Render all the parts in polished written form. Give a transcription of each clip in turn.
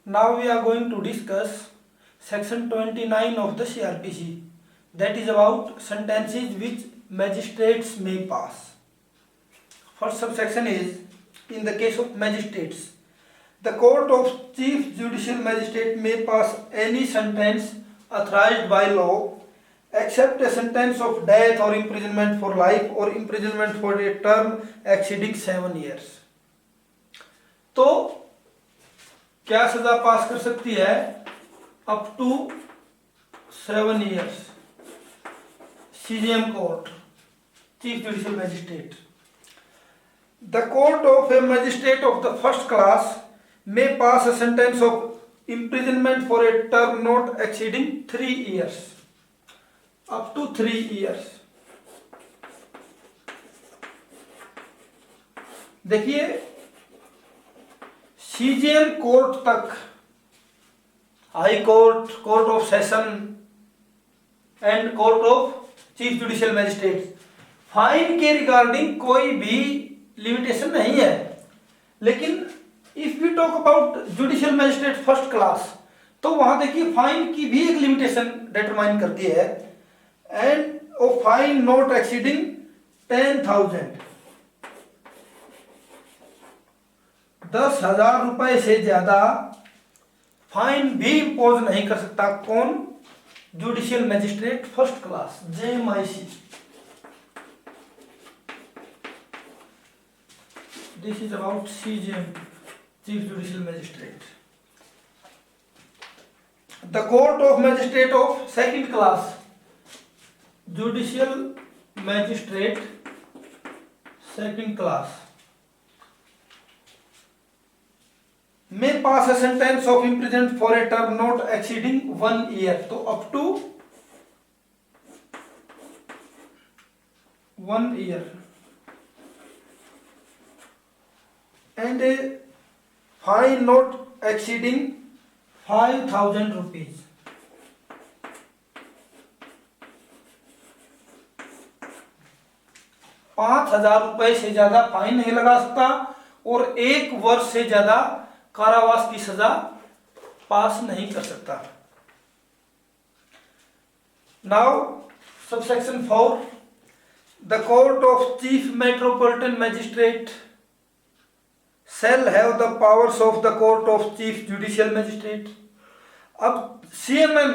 Now we are going to discuss section 29 of the CRPC, that is about sentences which magistrates may pass. First subsection is, in the case of magistrates, the court of chief judicial magistrate may pass any sentence authorized by law except a sentence of death or imprisonment for life or imprisonment for a term exceeding 7 years. तो क्या सजा पास कर सकती है? Up to 7 years. CJM court, chief judicial magistrate. The court of a magistrate of the first class may pass a sentence of imprisonment for a term not exceeding 3 years. Up to 3 years. देखिए, CJM court तक, high court, court of session and court of chief judicial magistrate, fine के regarding कोई भी limitation नहीं है. लेकिन if we talk about judicial magistrate first class, तो वहां देखिए फाइन की भी एक लिमिटेशन डिटरमाइन करती है, end of fine not exceeding 10,000. 10,000 रुपए से ज्यादा फाइन भी इम्पोज नहीं कर सकता. कौन? Judicial magistrate first class, JMIC. This is about CJM, chief judicial magistrate. The court of magistrate of second class, judicial magistrate second class, may pass a sentence of imprisonment for a term not exceeding 1 year. तो up to 1 year and a fine not exceeding 5,000 rupees. ₹5,000 से ज्यादा fine नहीं लगा सकता और 1 वर्ष से ज्यादा कारावास की सजा पास नहीं कर सकता. Now subsection 4, the court of chief metropolitan magistrate shall have the powers of the court of chief judicial magistrate. अब CMM,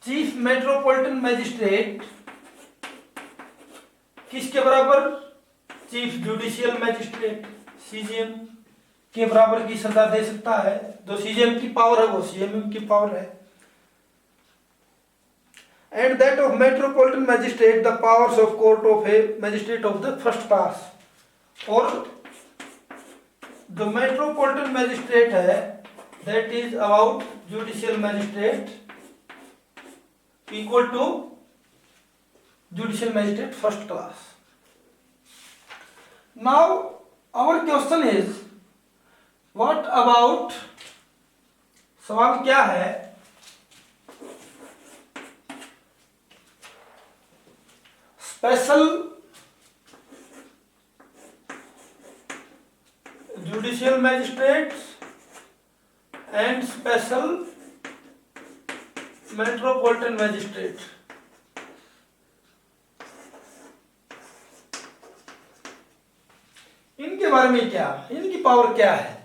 चीफ मेट्रोपॉलिटन मैजिस्ट्रेट, किसके बराबर? चीफ जुडिशियल मैजिस्ट्रेट, CJM के बराबर की सजा दे सकता है. जो CJM की पावर है वो CMM की पावर है. And that of metropolitan magistrate the powers of court of a magistrate of the first class. और जो मेट्रोपॉलिटन मैजिस्ट्रेट है, that is about judicial magistrate equal to judicial magistrate first class. Now our question is, what about, सवाल क्या है, special judicial magistrate and special metropolitan magistrate. इनके बारे में क्या, इनकी पावर क्या है?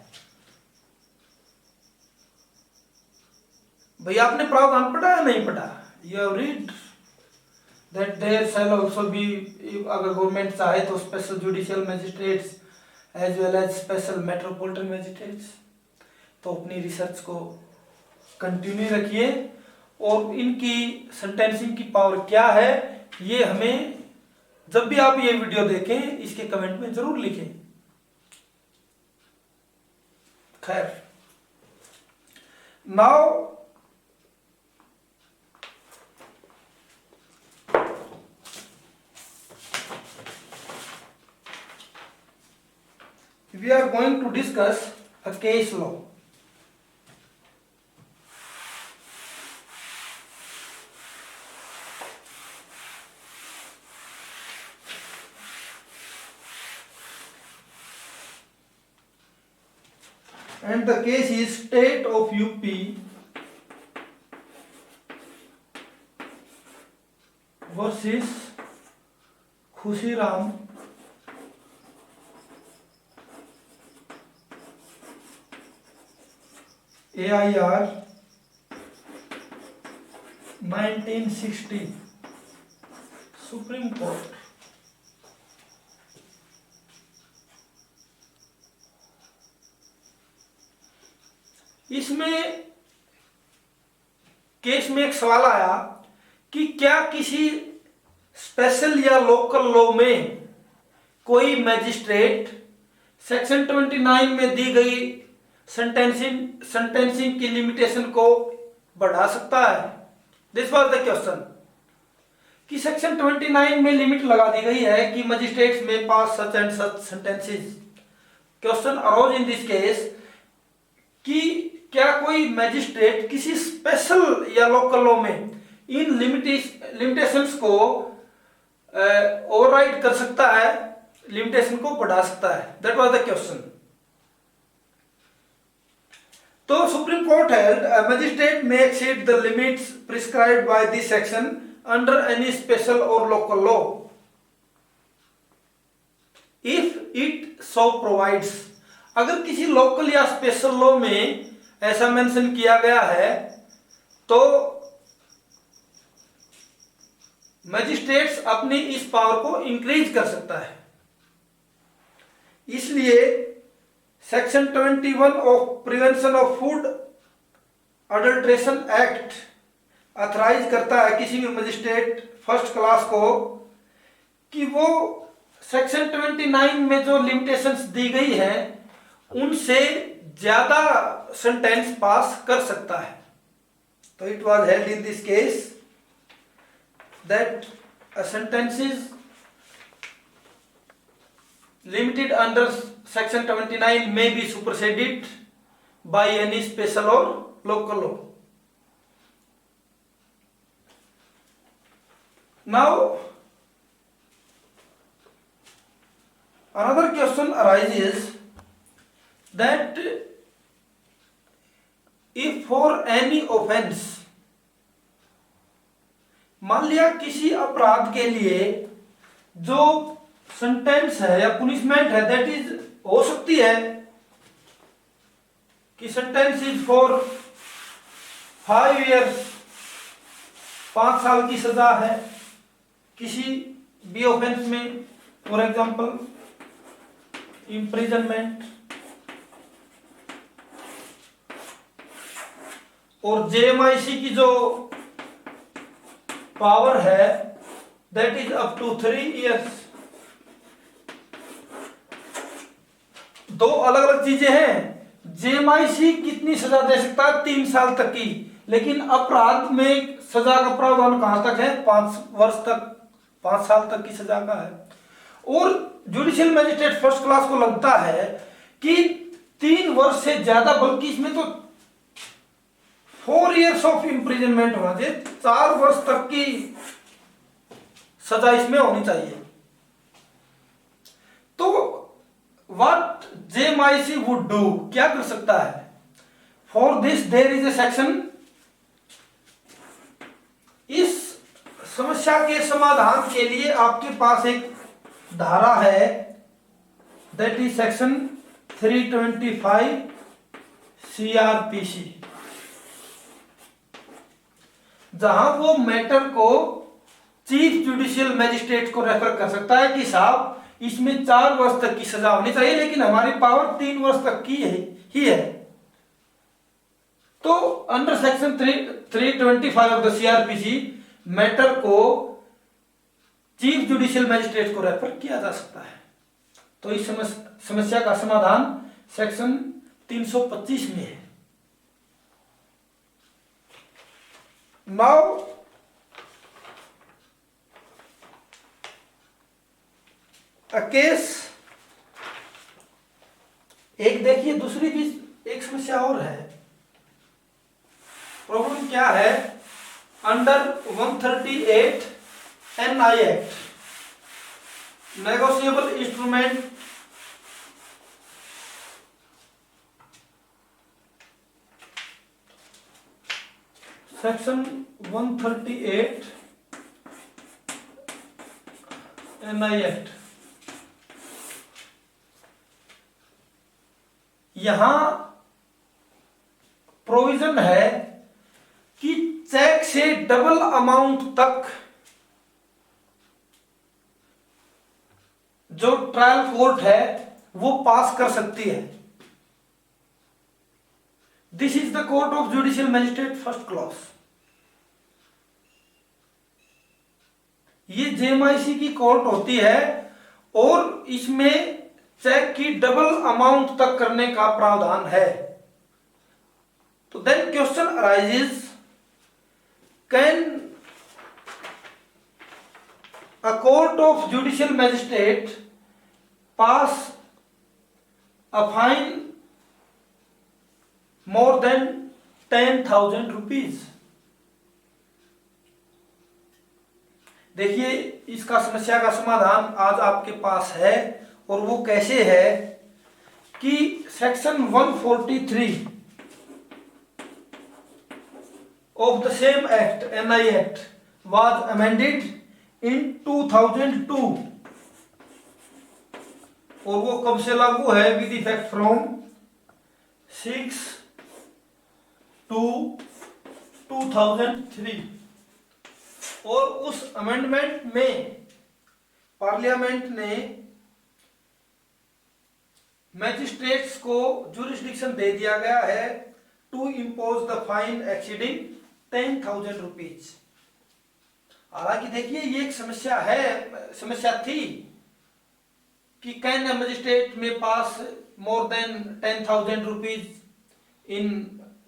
भैया आपने प्रावधान पढ़ा या नहीं पढ़ा? You have read that there shall also be, अगर गवर्नमेंट चाहे तो special judicial magistrates as well as special metropolitan magistrates. तो अपनी रिसर्च को कंटिन्यू रखिए और इनकी सेंटेंसिंग की पावर क्या है ये हमें, जब भी आप ये वीडियो देखें, इसके कमेंट में जरूर लिखें. खैर, now we are going to discuss a case law. and the case is State of UP versus Khushiram AIR 1960 Supreme Court। इसमें केस में एक सवाल आया कि क्या किसी स्पेशल या लोकल लॉ में कोई मैजिस्ट्रेट सेक्शन 29 में दी गई सेंटेंसिंग की लिमिटेशन को बढ़ा सकता है। दिस वाज द क्वेश्चन कि सेक्शन 29 में लिमिट लगा दी गई है कि मजिस्ट्रेट्स में pass such and such sentences. Question arose in this case कि क्या कोई मैजिस्ट्रेट किसी स्पेशल या लोकल लॉ में इन लिमिटेशंस को ओवरराइड कर सकता है, लिमिटेशन को बढ़ा सकता है। That was the question. तो Supreme Court held a magistrate may exceed the limits prescribed by this section under any special or local law if it so provides। अगर किसी लोकल या स्पेशल लॉ में ऐसा मेंशन किया गया है तो मैजिस्ट्रेट्स अपनी इस पावर को इंक्रीज कर सकता है। इसलिए section 21 of prevention of food adulteration act authorise करता है किसी भी मजिस्ट्रेट फर्स्ट क्लास को कि वो सेक्शन 29 में जो लिमिटेशंस दी गई है उनसे ज्यादा सेंटेंस पास कर सकता है। तो it was held in this case that a sentence is limited under section 29 may be superseded by any special or local law। Now another question arises that if for any offense, मान लिया किसी अपराध के लिए जो sentence है या punishment है दैट इज हो सकती है कि सेंटेंस इज फॉर 5 years 5 साल की सजा है किसी भी ऑफेंस में, फॉर एग्जांपल इम्प्रिजनमेंट, और जेएमआईसी की जो पावर है that is up to 3 years। दो अलग अलग चीजें हैं। जेएमआईसी कितनी सजा दे सकता है? 3 साल तक की, लेकिन अपराध में सजा का प्रावधान कहां तक है? 5 वर्ष तक, 5 साल तक की सजा का है। और जुडिशियल मैजिस्ट्रेट फर्स्ट क्लास को लगता है कि 3 वर्ष से ज्यादा, बल्कि इसमें तो 4 years ऑफ इम्प्रिजनमेंट होना चाहिए, 4 वर्ष तक की सजा इसमें होनी चाहिए। तो व्हाट जेएमआईसी वुड डू, क्या कर सकता है? For this there is a section. इस समस्या के समाधान के लिए आपके पास एक धारा है दैट इज सेक्शन 325 सीआरपीसी, जहां वो मैटर को चीफ जुडिशियल मैजिस्ट्रेट को रेफर कर सकता है कि साहब इसमें 4 वर्ष तक की सजा होनी चाहिए, लेकिन हमारी पावर 3 वर्ष तक की ही है। तो under section 325 of the CrPC matter को चीफ जुडिशियल मैजिस्ट्रेट को रेफर किया जा सकता है। तो इस समस्या का समाधान सेक्शन 325 में है। नाउ अ केस, एक देखिए दूसरी भी एक समस्या और है। प्रॉब्लम क्या है? Under 138 NI act, negotiable instrument section 138 NI act, यहां प्रोविजन है कि चेक से डबल अमाउंट तक जो ट्रायल कोर्ट है वो पास कर सकती है। This is the court of judicial magistrate first class. ये जेएमआईसी की कोर्ट होती है और इसमें चेक की डबल अमाउंट तक करने का प्रावधान है। तो then question arises, can a court of judicial magistrate pass a fine more than 10,000 rupees? देखिए, इसका समस्या का समाधान आज आपके पास है और वो कैसे है कि section 143 of the same act, NI Act, was amended in 2002 और वो कब से लागू है? With effect from 6/2/2003। और उस अमेंडमेंट में पार्लियामेंट ने मैजिस्ट्रेट्स को जुरिस्डिक्शन दे दिया गया है to impose the fine exceeding 10,000 rupees. हालांकि देखिए, ये एक समस्या थी कि कैन अ मजिस्ट्रेट में pass more than 10,000 rupees in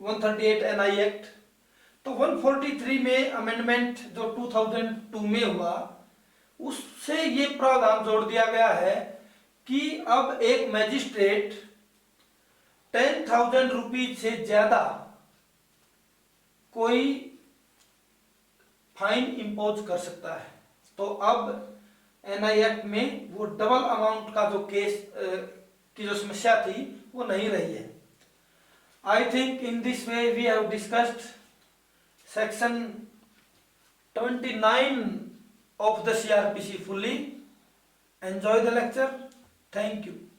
138 NI Act. तो 143 में अमेंडमेंट जो 2002 में हुआ, उससे ये प्रावधान जोड़ दिया गया है कि अब एक मैजिस्ट्रेट 10,000 रुपीज से ज्यादा कोई फाइन इंपोज कर सकता है। तो अब एनआई एक्ट में वो डबल अमाउंट का जो केस की जो समस्या थी वो नहीं रही है। I think in this way we have discussed section 29 of the CRPC fully. Enjoy the lecture. Thank you.